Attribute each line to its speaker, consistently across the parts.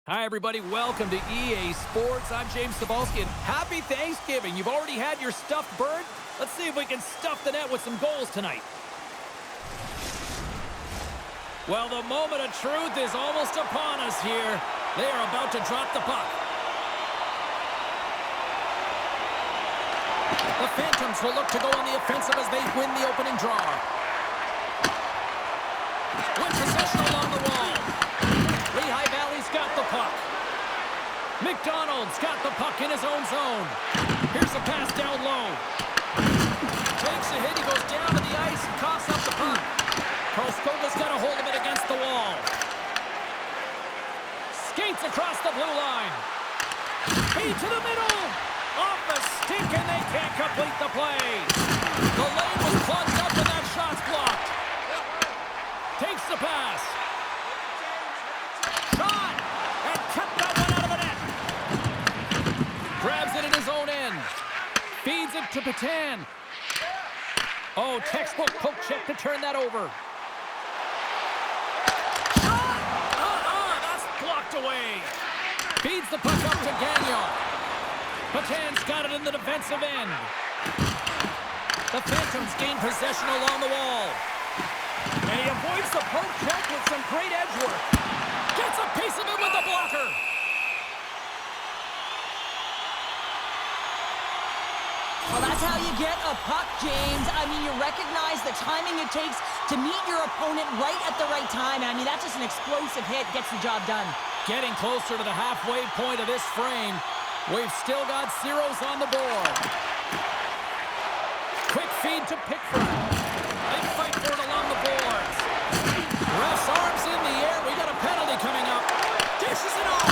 Speaker 1: Hi, everybody. Welcome to EA Sports. I'm James Cebulski, and happy Thanksgiving. You've already had your stuffed bird? Let's see if we can stuff the net with some goals tonight. Well, the moment of truth is almost upon us here. They are about to drop the puck. The Phantoms will look to go on the offensive as they win the opening draw. Win possession along the wall. Lehigh Valley's got the puck. McDonald's got the puck in his own zone. Here's a pass down low. Takes a hit. He goes down to the ice and coughs up the puck. Karlskoga's got a hold of it against the wall. Skates across the blue line. Feed to the middle. Off the stick, and they can't complete the play. The lane was plugged up, and that shot's blocked. Takes the pass. Shot! And kept that one out of the net. Grabs it in his own end. Feeds it to Patan. Oh, textbook poke check to turn that over. Shot! That's blocked away. Feeds the puck up to Gagnon. Patan's got it in the defensive end. The Phantoms gain possession along the wall. And he avoids the poke check with some great edge work. Gets a piece of it with the blocker.
Speaker 2: Well, that's how you get a puck, James. I mean, you recognize the timing it takes to meet your opponent right at the right time. I mean, that's just an explosive hit. Gets the job done.
Speaker 1: Getting closer to the halfway point of this frame. We've still got zeros on the board. Quick feed to Pickford. They fight for it along the boards. Ref's arms in the air. We got a penalty coming up. Dishes it off.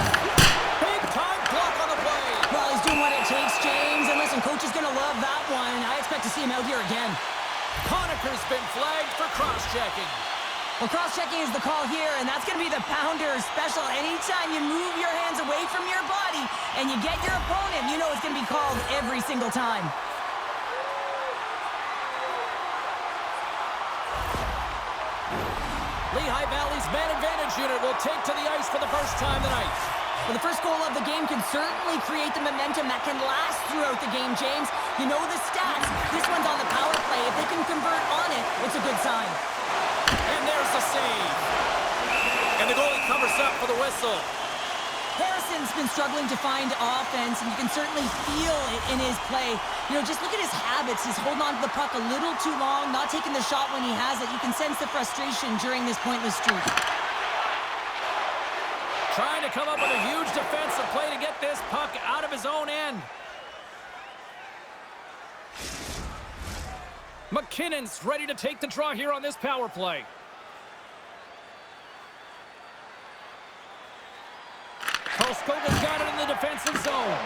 Speaker 1: Big time block on the play.
Speaker 2: Well, he's doing what it takes, James. And listen, coach is going to love that one. I expect to see him out here again.
Speaker 1: Conacher's been flagged for cross-checking.
Speaker 2: Well, cross-checking is the call here, and that's going to be the pounder special. Anytime you move your hands away from your body and you get your opponent, you know it's going to be called every single time.
Speaker 1: Lehigh Valley's man advantage unit will take to the ice for the first time tonight.
Speaker 2: Well, the first goal of the game can certainly create the momentum that can last throughout the game, James. You know the stats. This one's on the power play. If they can convert on it, it's a good sign.
Speaker 1: And there's the save. And the goalie covers up for the whistle.
Speaker 2: Harrison's been struggling to find offense, and you can certainly feel it in his play. You know, just look at his habits. He's holding on to the puck a little too long, not taking the shot when he has it. You can sense the frustration during this pointless streak.
Speaker 1: Trying to come up with a huge defensive play to get this puck out of his own end. McKinnon's ready to take the draw here on this power play. Karlskoga's got it in the defensive zone.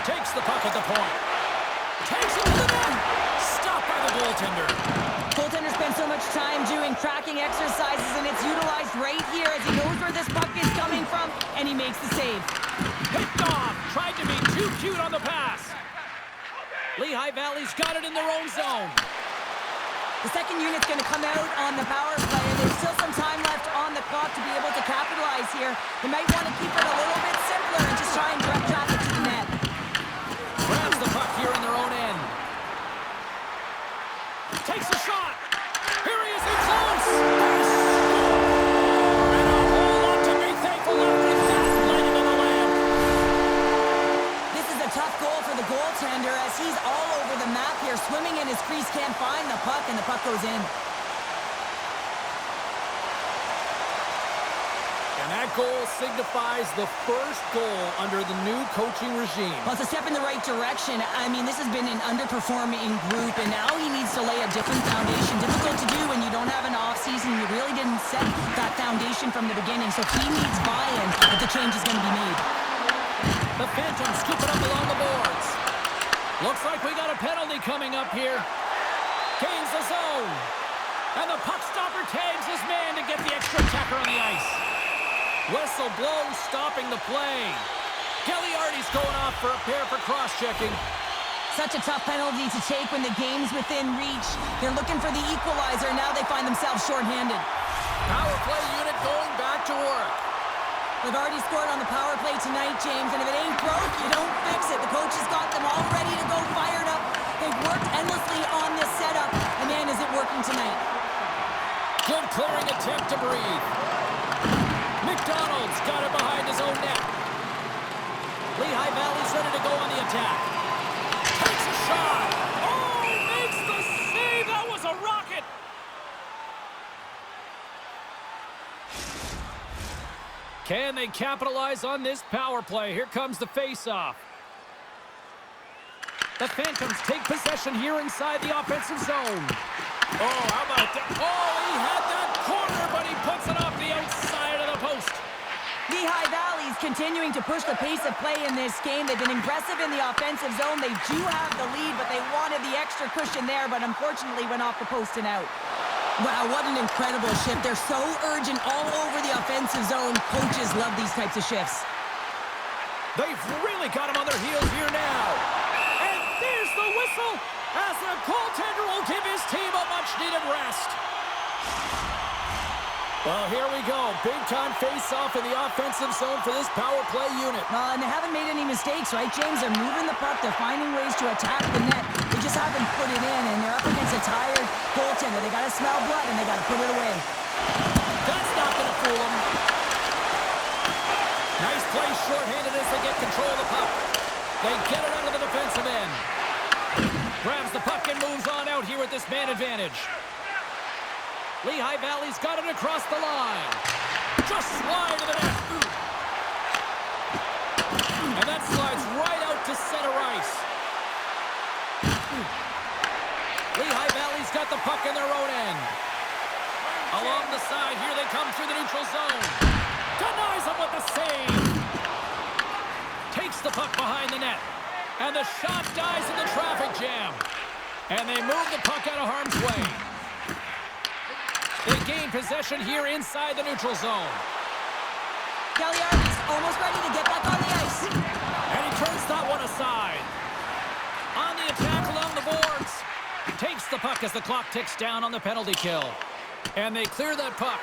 Speaker 1: Takes the puck at the point. Takes it to the net. Stopped by the goaltender.
Speaker 2: Goaltender spends so much time doing tracking exercises, and it's utilized right here as he knows where this puck is coming from, and he makes the save.
Speaker 1: Picked off. Tried to be too cute on the pass. Lehigh Valley's got it in their own zone.
Speaker 2: The second unit's going to come out on the power play, and there's still some time left on the clock to be able to capitalize here. They might want to keep it a little bit simpler and just try and direct traffic to the net.
Speaker 1: Grabs the puck here in their own end. Takes a shot. Here he is in close. And a whole lot to be thankful after that lighting on the lamp.
Speaker 2: This is a tough goal for the goaltender as he's all over the map here, swimming in his crease, can't find the puck, and the puck goes in.
Speaker 1: And that goal signifies the first goal under the new coaching regime.
Speaker 2: Well, it's a step in the right direction. I mean, this has been an underperforming group, and now he needs to lay a different foundation. Difficult to do when you don't have an offseason. You really didn't set that foundation from the beginning, so he needs buy-in if the change is going to be made.
Speaker 1: The Phantoms scoop it up along the boards. Looks like we got a penalty coming up here. Gains the zone. And the puck stopper tags his man to get the extra attacker on the ice. Whistle blows, stopping the play. Gagliardi's going off for a pair for cross-checking.
Speaker 2: Such a tough penalty to take when the game's within reach. They're looking for the equalizer. Now they find themselves shorthanded.
Speaker 1: Power play unit going back to work.
Speaker 2: They've already scored on the power play tonight, James, and if it ain't broke, you don't fix it. The coach has got them all ready to go, fired up. They've worked endlessly on this setup, and man, is it working tonight.
Speaker 1: Good clearing attempt to breathe. McDonald's got it behind his own net. Lehigh Valley's ready to go on the attack. Takes a shot. Oh, makes the save. That was a rocket. Can they capitalize on this power play? Here comes the face-off. The Phantoms take possession here inside the offensive zone. Oh, how about that? Oh, he had that corner, but he puts it off the outside of the post.
Speaker 2: Lehigh Valley's continuing to push the pace of play in this game. They've been aggressive in the offensive zone. They do have the lead, but they wanted the extra cushion there, but unfortunately went off the post and out. Wow, what an incredible shift. They're so urgent all over the offensive zone. Coaches love these types of shifts.
Speaker 1: They've really got him on their heels here now. And there's the whistle as the goaltender will give his team a much-needed rest. Well, here we go. Big-time face-off in the offensive zone for this power play unit.
Speaker 2: And they haven't made any mistakes, right, James? They're moving the puck. They're finding ways to attack the net. They just haven't put it in, and they're up against a tired goaltender. They got to smell blood, and they got to put it away.
Speaker 1: That's not going to fool them. Nice play shorthanded as they get control of the puck. They get it out of the defensive end. Grabs the puck and moves on out here with this man advantage. Lehigh Valley's got it across the line. Just slide to the net. And that slides right out to center ice. Lehigh Valley's got the puck in their own end. Along the side, here they come through the neutral zone. Denies them with the save. Takes the puck behind the net. And the shot dies in the traffic jam. And they move the puck out of harm's way. They gain possession here inside the neutral zone.
Speaker 2: Cagliari's almost ready to get back on the ice.
Speaker 1: And he turns that one aside. On the attack along the boards. Takes the puck as the clock ticks down on the penalty kill. And they clear that puck.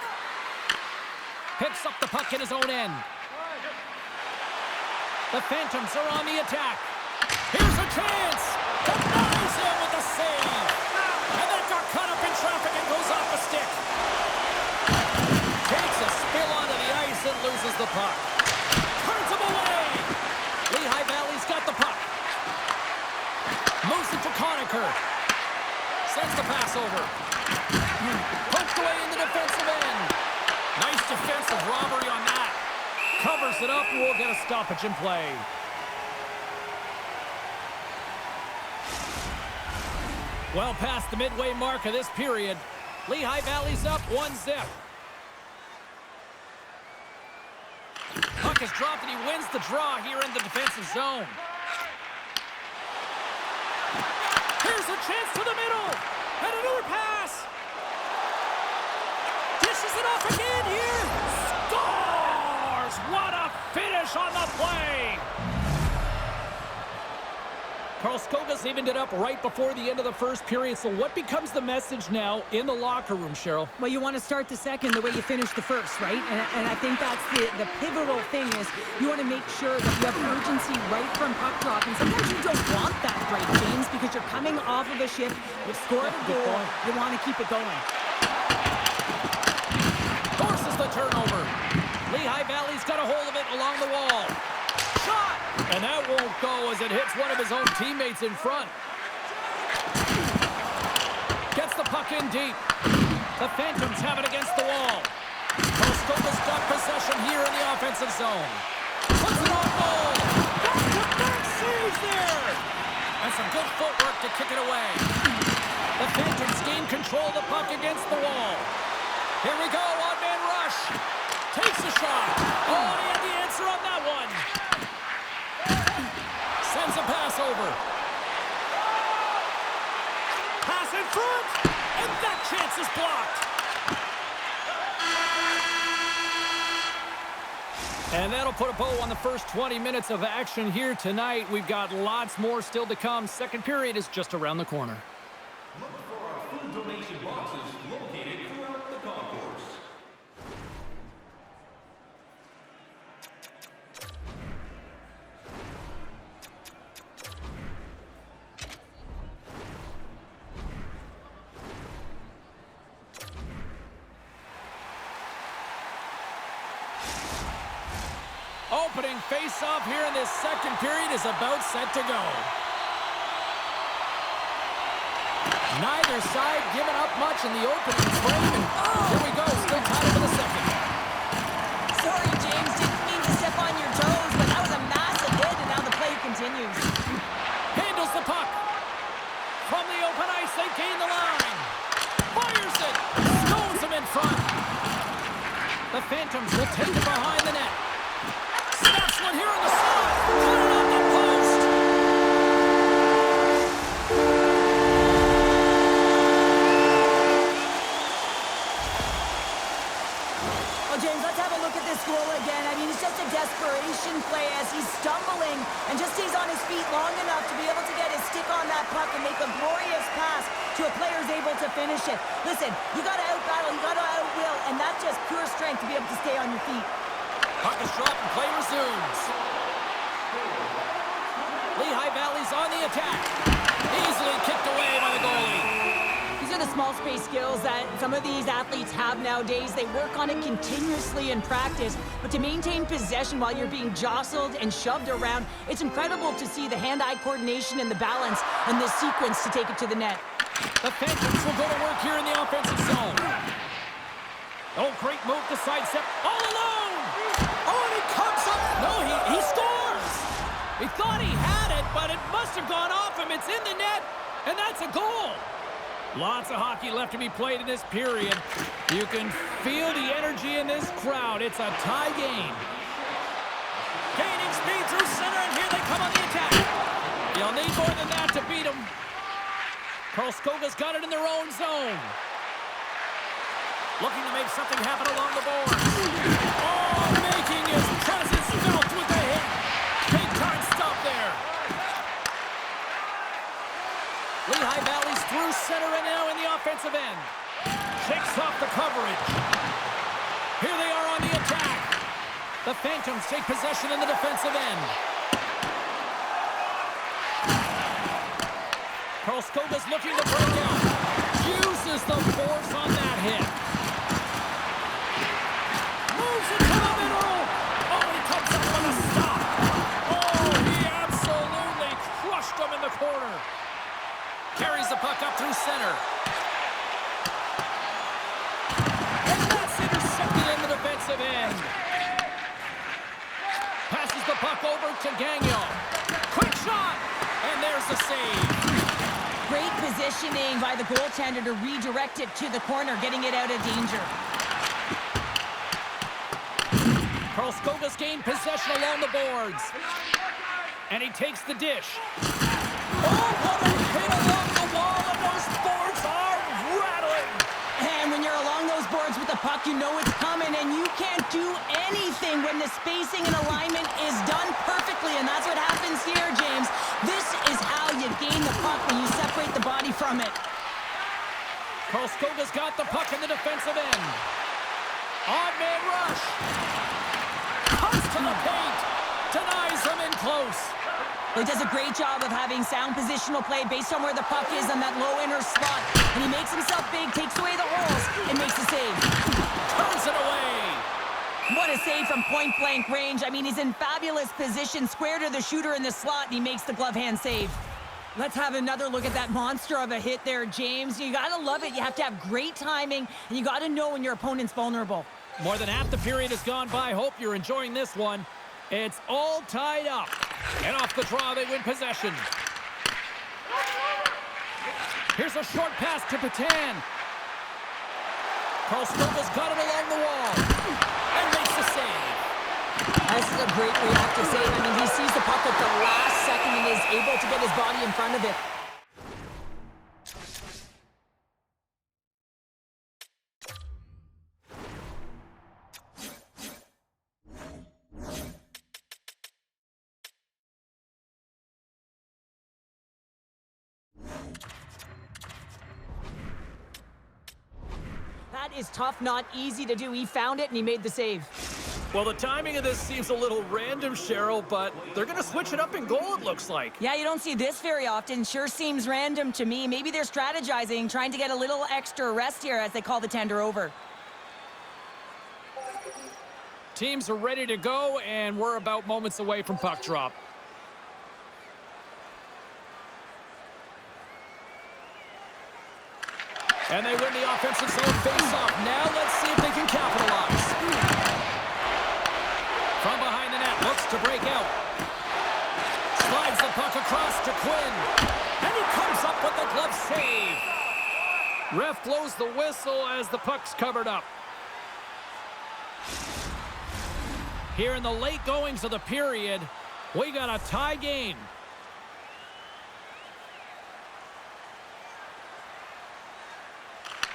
Speaker 1: Picks up the puck in his own end. The Phantoms are on the attack. Here's a chance. Denies him with the save. And that got caught up in traffic and goes off a stick. Takes a spill onto the ice and loses the puck. Turns him away. Lehigh Valley's got the puck. Moves it to Conacher. Sends the pass over. Poked away in the defensive end. Nice defensive robbery on that. Covers it up and we'll get a stoppage in play. Well past the midway mark of this period. Lehigh Valley's up 1-0. Puck is dropped and he wins the draw here in the defensive zone. Here's a chance to the middle. And another pass. Dishes it off again here. Scores! What a finish on the play. Karlskoga's evened it up right before the end of the first period. So what becomes the message now in the locker room, Cheryl?
Speaker 2: Well, you want to start the second the way you finished the first, right? And I think that's the pivotal thing is you want to make sure that you have urgency right from puck drop. And sometimes you don't want that right, James, because you're coming off of a shift. You've scored a goal. You want to keep it going.
Speaker 1: Forces the turnover. Lehigh Valley's got a hold of it along the wall. Shot! And that won't go as it hits one of his own teammates in front. Gets the puck in deep. The Phantoms have it against the wall. Karlskoga's got possession here in the offensive zone. Puts it on goal. Back-to-back saves there. And some good footwork to kick it away. The Phantoms gain control of the puck against the wall. Here we go, one-man rush. Takes a shot. Oh, he had the answer on that one. Sends a pass over. Pass in front. And that chance is blocked. And that'll put a bow on the first 20 minutes of action here tonight. We've got lots more still to come. Second period is just around the corner.
Speaker 3: Look for our food donation boxes located throughout the concourse.
Speaker 1: opening face-off here in this second period is about set to go. Neither side giving up much in the opening frame. And here we go, still tied for the second.
Speaker 2: Sorry, James, didn't mean to step on your toes, but that was a massive hit, and now the play continues.
Speaker 1: Handles the puck. From the open ice, they gain the line. Fires it. Stones him in front. The Phantoms will take it behind the net. Snaps one here in the slot. Put it on the post.
Speaker 2: Well, James, let's have a look at this goal again. I mean, it's just a desperation play as he's stumbling and just stays on his feet long enough to be able to get his stick on that puck and make a glorious pass to a player who's able to finish it. Listen, you got to out-battle, you got to out-will, and that's just pure strength to be able to stay on your feet.
Speaker 1: Puck is dropped and play resumes. Lehigh Valley's on the attack. Easily kicked away by the goalie.
Speaker 2: These are the small space skills that some of these athletes have nowadays. They work on it continuously in practice, but to maintain possession while you're being jostled and shoved around, it's incredible to see the hand-eye coordination and the balance in this sequence to take it to the net.
Speaker 1: The Phantoms will go to work here in the offensive zone. Oh, great move to sidestep. All alone! Oh, and he comes up. No, he scores! He thought he had it, but it must have gone off him. It's in the net, and that's a goal. Lots of hockey left to be played in this period. You can feel the energy in this crowd. It's a tie game. Gaining speed through center, and here they come on the attack. You'll need more than that to beat them. Karlskoga's got it in their own zone. Looking to make something happen along the boards. Oh, making his presence felt with the hit. Big time stop there. Lehigh Valley's through center and now in the offensive end. Shakes off the coverage. Here they are on the attack. The Phantoms take possession in the defensive end. Karlskoga's looking to break out. Uses the force on that hit. Moves it to the middle. Oh, he comes up with a stop. Oh, he absolutely crushed him in the corner. Carries the puck up through center. And that's intercepted in the defensive end. Passes the puck over to Gagnon. Quick shot. And there's the save.
Speaker 2: Great positioning by the goaltender to redirect it to the corner, getting it out of danger.
Speaker 1: Karlskoga's gained possession along the boards. And he takes the dish. Oh, what a hit along the wall, and those boards are rattling.
Speaker 2: And when you're along those boards with the puck, you know it's coming, and you can't do anything when the spacing and alignment is done perfectly, and that's what happens here, James. This is how you gain the puck when you separate the body from it.
Speaker 1: Karlskoga's got the puck in the defensive end. Odd man rush. Comes to the paint. Denies him in close.
Speaker 2: He does a great job of having sound positional play based on where the puck is on that low inner slot. And he makes himself big, takes away the holes, and makes the save.
Speaker 1: Turns it away.
Speaker 2: What a save from point-blank range. I mean, he's in fabulous position, square to the shooter in the slot, and he makes the glove hand save. Let's have another look at that monster of a hit there, James. You gotta love it. You have to have great timing, and you gotta know when your opponent's vulnerable.
Speaker 1: More than half the period has gone by. Hope you're enjoying this one. It's all tied up. And off the draw, they win possession. Here's a short pass to Patan. Karlskoga's got it along the wall. And makes the save.
Speaker 2: This is a great reactive save. I mean, he sees the puck at the last second and is able to get his body in front of it. That is tough, not easy to do. He found it and he made the save.
Speaker 1: Well, the timing of this seems a little random, Cheryl, but they're going to switch it up in goal, it looks like.
Speaker 2: Yeah, you don't see this very often. Sure seems random to me. Maybe they're strategizing, trying to get a little extra rest here as they call the tender over.
Speaker 1: Teams are ready to go, and we're about moments away from puck drop. And they win the offensive zone face-off. Now let's see if they can capitalize. From behind the net, looks to break out. Slides the puck across to Quinn. And he comes up with the glove save. Ref blows the whistle as the puck's covered up. Here in the late goings of the period, we got a tie game.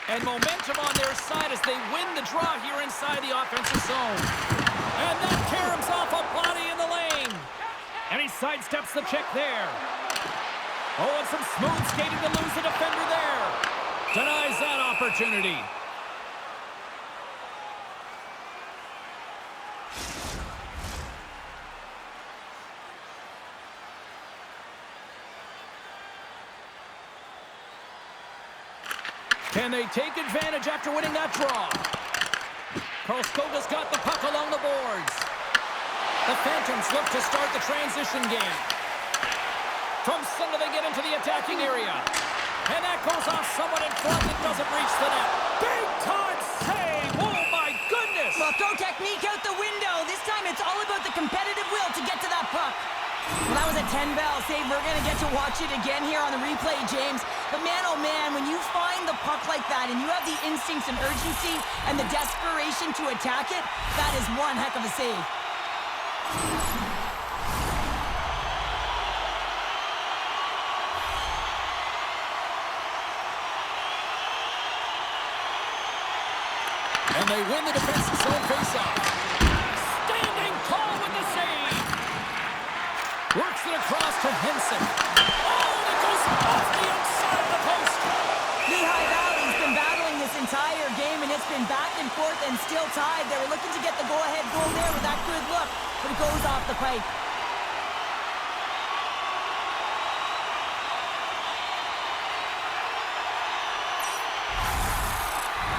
Speaker 1: And momentum on their side as they win the draw here inside the offensive zone. And that caroms off a body in the lane. And he sidesteps the check there. Oh, and some smooth skating to lose the defender there. Denies that opportunity. Can they take advantage after winning that draw? Karlskoga's got the puck along the boards. The Phantoms look to start the transition game. From center, they get into the attacking area. And that goes off someone in front that doesn't reach the net. Big time save! Oh my goodness!
Speaker 2: Well, throw technique out the window. This time it's all about the competitive will to get to that puck. Well, that was a 10-bell save. We're going to get to watch it again here on the replay, James. But man, oh man, when you find the puck like that and you have the instincts and urgency and the desperation to attack it, that is one heck of a save.
Speaker 1: And they win the defensive zone faceoff. Standing tall with the save. Works it across to Henson. Oh, and it goes off the outside of the post.
Speaker 2: Lehigh Valley's been battling this entire game, and it's been back and forth and still tied. They were looking to get the go-ahead goal there with that good look, but it goes off the pipe.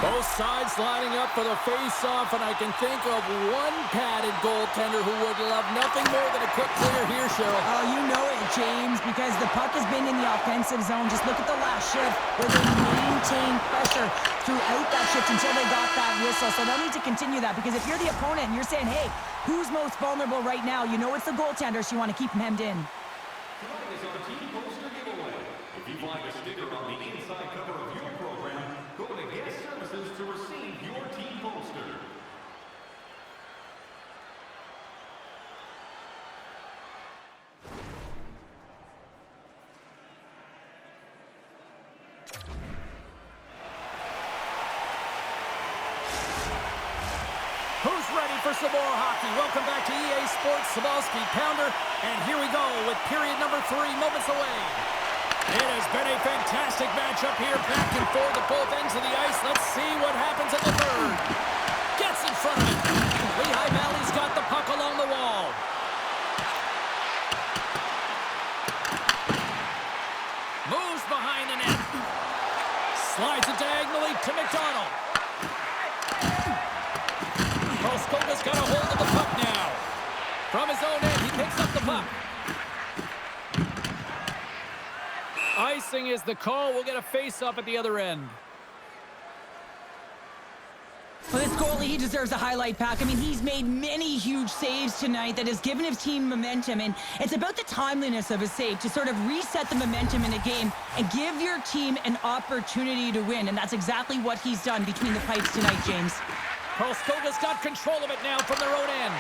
Speaker 1: Both sides lining up for the face-off, and I can think of one padded goaltender who would love nothing more than a quick clear here, Cheryl.
Speaker 2: Oh, you know it, James, because the puck has been in the offensive zone. Just look at the last shift where they maintained pressure throughout that shift until they got that whistle. So they'll need to continue that, because if you're the opponent and you're saying, hey, who's most vulnerable right now? You know it's the goaltender, so you want to keep him hemmed in.
Speaker 3: Tonight is our team poster giveaway. If you'd like a sticker on the inside cover of your program, go to Guest Services to receive your team poster.
Speaker 1: Who's ready for some more hockey? Welcome back to EA Sports Sabalski Pounder. And here we go with period number 3, moments away. It has been a fantastic matchup here, back and forth at both ends of the ice. Let's see what happens in the third. Gets in front of it. Lehigh Valley's got the puck along the wall. Moves behind the net. Slides it diagonally to McDonald. Karlskoga's got a hold of the puck now. From his own end, he picks up the puck. Icing is the call. We'll get a face-up at the other end.
Speaker 2: Well, this goalie, he deserves a highlight pack. I mean, he's made many huge saves tonight that has given his team momentum, and it's about the timeliness of a save to sort of reset the momentum in a game and give your team an opportunity to win, and that's exactly what he's done between the pipes tonight, James.
Speaker 1: Karlskoga's got control of it now from their own end.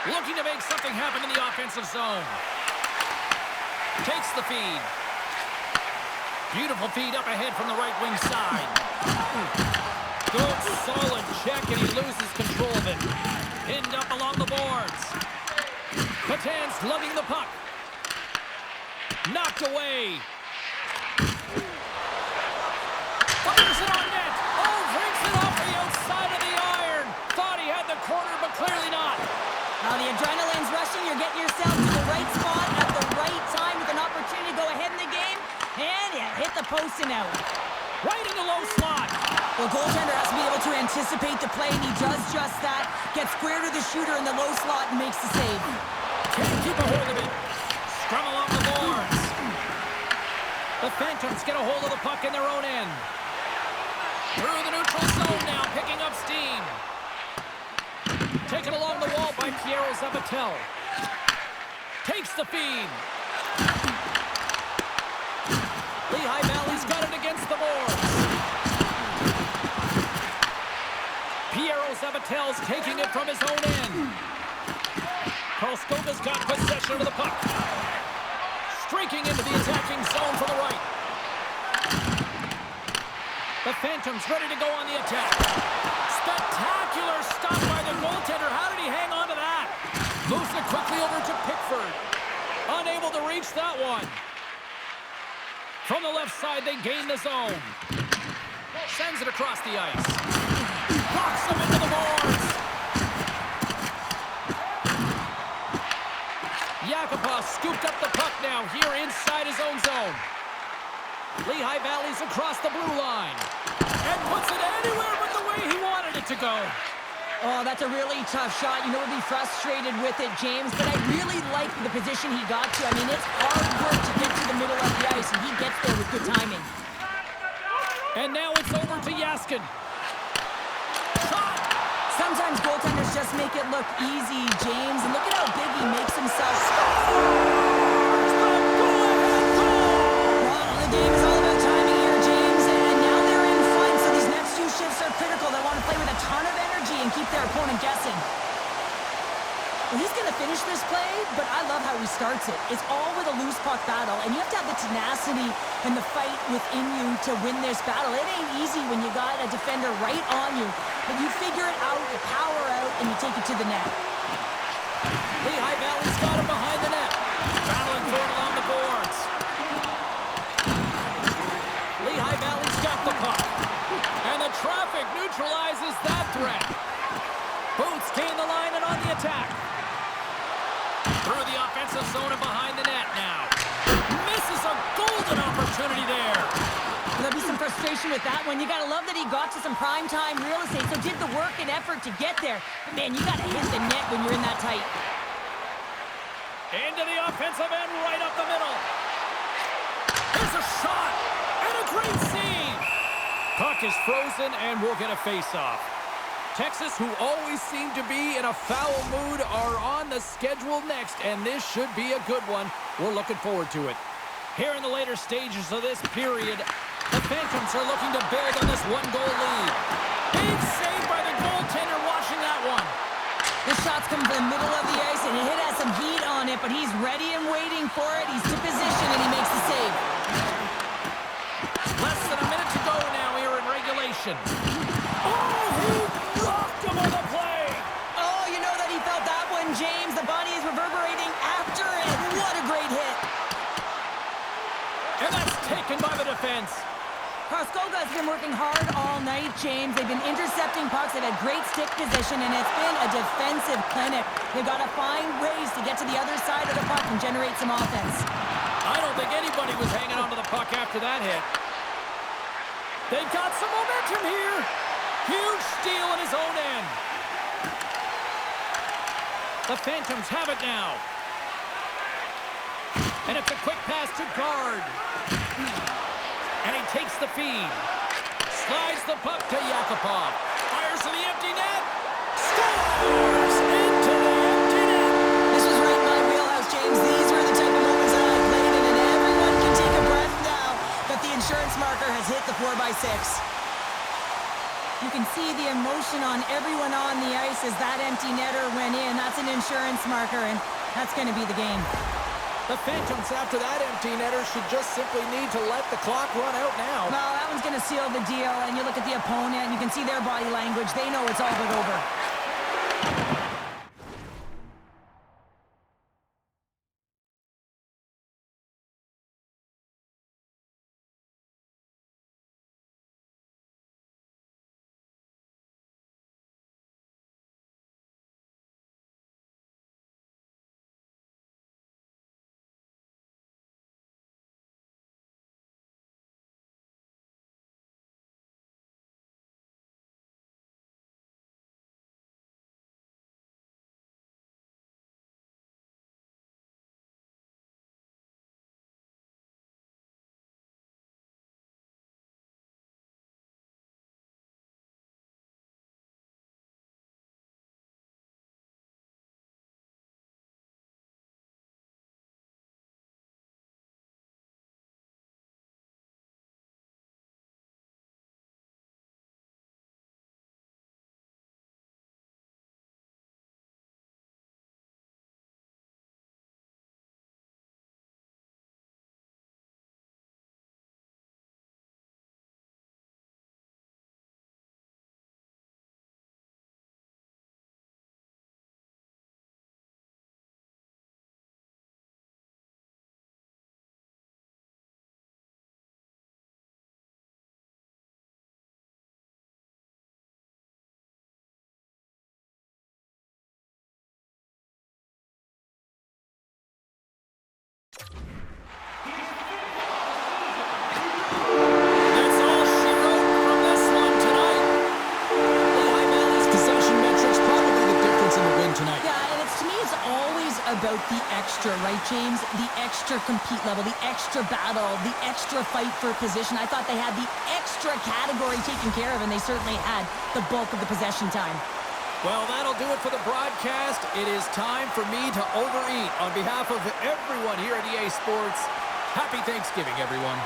Speaker 1: Looking to make something happen in the offensive zone. Takes the feed. Beautiful feed up ahead from the right wing side. Good solid check, and he loses control of it. Pinned up along the boards. Patan's lugging the puck. Knocked away. Fires it on net. Oh, brings it off the outside of the iron. Thought he had the corner, but clearly not.
Speaker 2: Now the adrenaline's rushing. You're getting yourself to the right spot at the right time with an opportunity to go ahead in the game. And you hit the post and out.
Speaker 1: Right in the low slot.
Speaker 2: Well, goaltender has to be able to anticipate the play, and he does just that. Gets square to the shooter in the low slot and makes the save.
Speaker 1: Can't keep a hold of it. Scrum along the boards. The Phantoms get a hold of the puck in their own end. Through the neutral zone now, picking up steam. Taken along the wall by Piero Zabatel. Takes the feed. Lehigh Valley's got it against the boards. Piero Zabatel's taking it from his own end. Karlskoga's got possession of the puck. Streaking into the attacking zone for the right. The Phantoms ready to go on the attack. Spectacular stop by the goaltender. How did he hang on to that? Moves it quickly over to Pickford. Unable to reach that one. From the left side, they gain the zone. Sends it across the ice. Knocks them into the boards. Yakupov scooped up the puck now here inside his own zone. Lehigh Valley's across the blue line. And puts it anywhere but the way he wanted it to go.
Speaker 2: Oh, that's a really tough shot. You know, we'll be frustrated with it, James, but I really like the position he got to. I mean, it's hard work to get to the middle of the ice, and he gets there with good timing.
Speaker 1: And now it's over to Yaskin. Shot!
Speaker 2: Sometimes goaltenders just make it look easy, James, and look at how big he makes himself. Well, the game is all about timing here, James, and now they're in front, so these next two shifts are critical. They want to play with a ton of energy and keep their opponent guessing. Well, he's going to finish this play, but I love how he starts it. It's all with a loose puck battle, and you have to have the tenacity and the fight within you to win this battle. It ain't easy when you got a defender right on you, but you figure it out, you power out, and you take it to the net.
Speaker 1: Lehigh Valley's got him behind the net. Battling for it along the boards. Lehigh Valley's got the puck. And the traffic neutralizes that threat. Boots gain the line and on the attack. Through the offensive zone and behind the net now. Misses a golden opportunity there.
Speaker 2: There'll be some frustration with that one. You got to love that he got to some primetime real estate, so did the work and effort to get there. But man, you got to hit the net when you're in that tight.
Speaker 1: Into the offensive end, right up the middle. There's a shot and a great save. Puck is frozen and we'll get a face-off. Texas, who always seem to be in a foul mood, are on the schedule next, and this should be a good one. We're looking forward to it. Here in the later stages of this period, the Phantoms are looking to build on this one-goal lead. Big save by the goaltender watching that one.
Speaker 2: The shot's come from the middle of the ice, and it has some heat on it, but he's ready and waiting for it. He's to position, and he makes the save.
Speaker 1: Less than a minute to go now here in regulation. Oh, he rocked him on the play.
Speaker 2: Oh, you know that he felt that one, James. The body is reverberating after it. What a great hit.
Speaker 1: And that's taken by the defense.
Speaker 2: Karlskoga has been working hard all night, James. They've been intercepting pucks. They've had great stick position, and it's been a defensive clinic. They've got to find ways to get to the other side of the puck and generate some offense.
Speaker 1: I don't think anybody was hanging onto the puck after that hit. They've got some momentum here. Huge steal in his own end. The Phantoms have it now. And it's a quick pass to guard. And he takes the feed. Slides the puck to Yakupov. Fires to the empty net. Scores into the empty net.
Speaker 2: This was right in my wheelhouse, James. These were the type of moments that I played in, and everyone can take a breath now that the insurance marker has hit the 4x6. You can see the emotion on everyone on the ice as that empty netter went in. That's an insurance marker, and that's going to be the game.
Speaker 1: The Phantoms, after that empty netter, should just simply need to let the clock run out now.
Speaker 2: Well, that one's going to seal the deal, and you look at the opponent, and you can see their body language. They know it's all but over. extra, right, James? The extra compete level, the extra battle, the extra fight for position. I thought they had the extra category taken care of, and they certainly had the bulk of the possession time.
Speaker 1: Well, that'll do it for the broadcast. It is time for me to overeat. On behalf of everyone here at EA Sports, happy Thanksgiving, everyone.